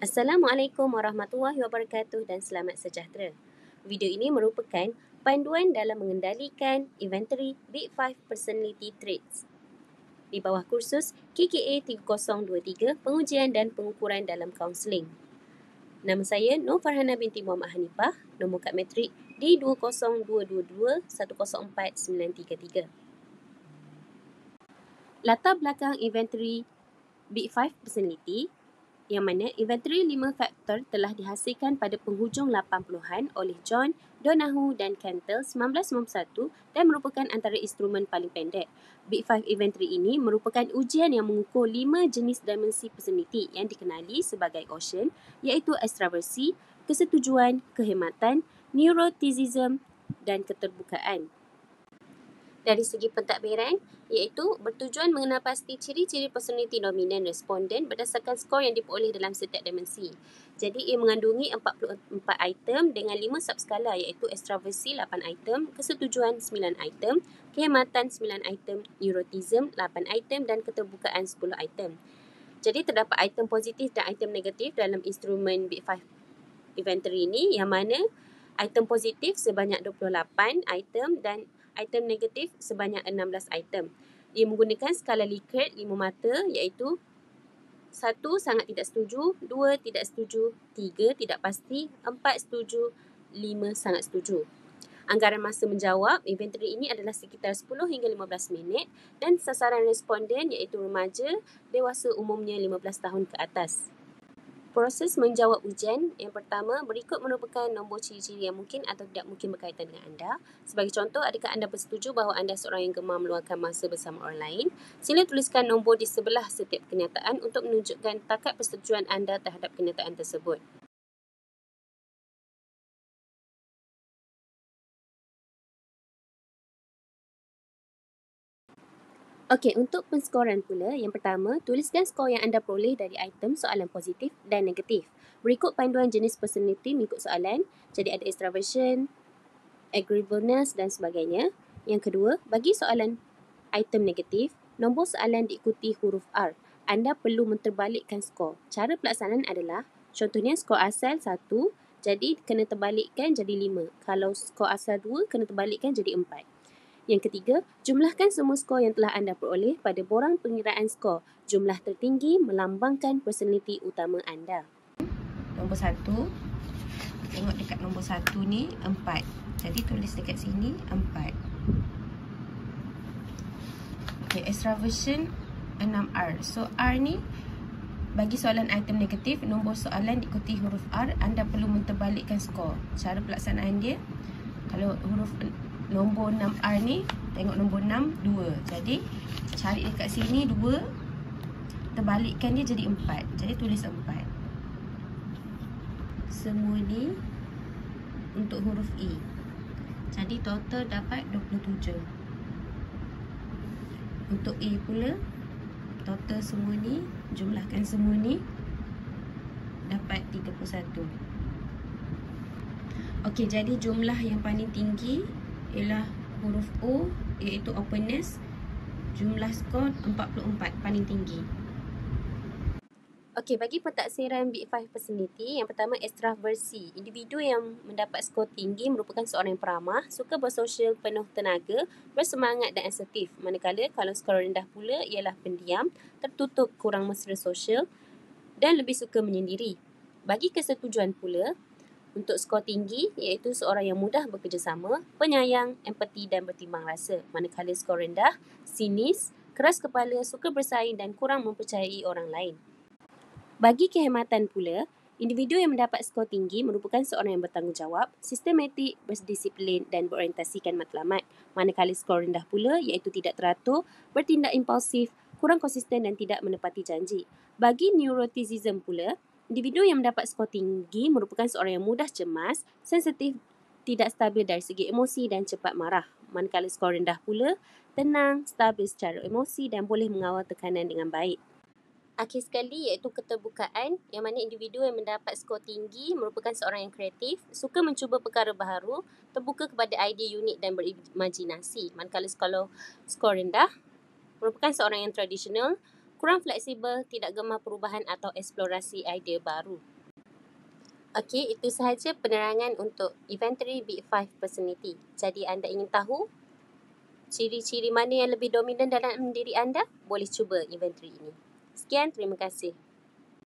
Assalamualaikum warahmatullahi wabarakatuh dan selamat sejahtera. Video ini merupakan panduan dalam mengendalikan inventory Big 5 Personality Traits di bawah kursus KKA 3023 Pengujian dan Pengukuran dalam Kaunseling. Nama saya Nur Farhana binti Muhammad Hanifah, nombor kad matrik D20222104933. Latar belakang inventory Big 5 Personality, yang mana inventory 5 faktor telah dihasilkan pada penghujung 80-an oleh John Donahoe dan Cantel 1991 dan merupakan antara instrumen paling pendek. Big 5 inventory ini merupakan ujian yang mengukur 5 jenis dimensi personality yang dikenali sebagai Ocean, iaitu ekstraversi, kesetujuan, kehematan, neuroticism dan keterbukaan. Dari segi pentadbiran, iaitu bertujuan mengenal pasti ciri-ciri personality dominan responden berdasarkan skor yang diperoleh dalam setiap dimensi. Jadi, ia mengandungi 44 item dengan 5 subskala iaitu ekstraversi 8 item, kesetujuan 9 item, kehematan 9 item, neuroticism 8 item dan keterbukaan 10 item. Jadi, terdapat item positif dan item negatif dalam instrumen Big 5 inventory ini, yang mana item positif sebanyak 28 item dan item negatif sebanyak 16 item. Ia menggunakan skala Likert 5 mata iaitu 1. Sangat tidak setuju, 2. Tidak setuju, 3. Tidak pasti, 4. Setuju, 5. Sangat setuju. Anggaran masa menjawab inventory ini adalah sekitar 10 hingga 15 minit dan sasaran responden iaitu remaja dewasa umumnya 15 tahun ke atas. Proses menjawab ujian yang pertama, berikut merupakan nombor ciri-ciri yang mungkin atau tidak mungkin berkaitan dengan anda. Sebagai contoh, adakah anda bersetuju bahawa anda seorang yang gemar meluangkan masa bersama orang lain? Sila tuliskan nombor di sebelah setiap kenyataan untuk menunjukkan takat persetujuan anda terhadap kenyataan tersebut. Okey, untuk penskoran pula, yang pertama, tuliskan skor yang anda peroleh dari item soalan positif dan negatif. Berikut panduan jenis personality mengikut soalan. Jadi ada extraversion, agreeableness dan sebagainya. Yang kedua, bagi soalan item negatif, nombor soalan diikuti huruf R. Anda perlu menterbalikkan skor. Cara pelaksanaan adalah, contohnya skor asal 1, jadi kena terbalikkan jadi 5. Kalau skor asal 2, kena terbalikkan jadi 4. Yang ketiga, jumlahkan semua skor yang telah anda peroleh pada borang pengiraan skor. Jumlah tertinggi melambangkan personality utama anda. Nombor 1, tengok dekat nombor 1 ni 4. Jadi tulis dekat sini 4. Okay, extraversion 6R. So R ni bagi soalan item negatif, nombor soalan diikuti huruf R, anda perlu menterbalikkan skor. Cara pelaksanaan dia, kalau huruf nombor 6R ni, tengok nombor 6, 2. Jadi, cari dekat sini 2, terbalikkan dia jadi 4. Jadi, tulis 4. Semua ni untuk huruf E. Jadi, total dapat 27. Untuk E pula, total semua ni, jumlahkan semua ni, dapat 31. Okey, jadi jumlah yang paling tinggi ialah huruf O, iaitu openness. Jumlah skor 44, paling tinggi. Okey, bagi pentaksiran Big 5 Personality, yang pertama ekstraversi. Individu yang mendapat skor tinggi merupakan seorang yang peramah, suka bersosial, penuh tenaga, bersemangat dan asertif. Manakala kalau skor rendah pula ialah pendiam, tertutup, kurang mesra sosial dan lebih suka menyendiri. Bagi kesetujuan pula, untuk skor tinggi iaitu seorang yang mudah bekerjasama, penyayang, empati dan bertimbang rasa. Manakala skor rendah, sinis, keras kepala, suka bersaing dan kurang mempercayai orang lain. Bagi kehematan pula, individu yang mendapat skor tinggi merupakan seorang yang bertanggungjawab, sistematik, berdisiplin dan berorientasikan matlamat. Manakala skor rendah pula iaitu tidak teratur, bertindak impulsif, kurang konsisten dan tidak menepati janji. Bagi neuroticism pula, individu yang mendapat skor tinggi merupakan seorang yang mudah cemas, sensitif, tidak stabil dari segi emosi dan cepat marah. Manakala skor rendah pula, tenang, stabil secara emosi dan boleh mengawal tekanan dengan baik. Akhir sekali iaitu keterbukaan, yang mana individu yang mendapat skor tinggi merupakan seorang yang kreatif, suka mencuba perkara baharu, terbuka kepada idea unik dan berimajinasi. Manakala kalau skor rendah, merupakan seorang yang tradisional, kurang fleksibel, tidak gemar perubahan atau eksplorasi idea baru. Okey, itu sahaja penerangan untuk inventory Big 5 personality. Jadi anda ingin tahu ciri-ciri mana yang lebih dominan dalam diri anda? Boleh cuba inventory ini. Sekian, terima kasih.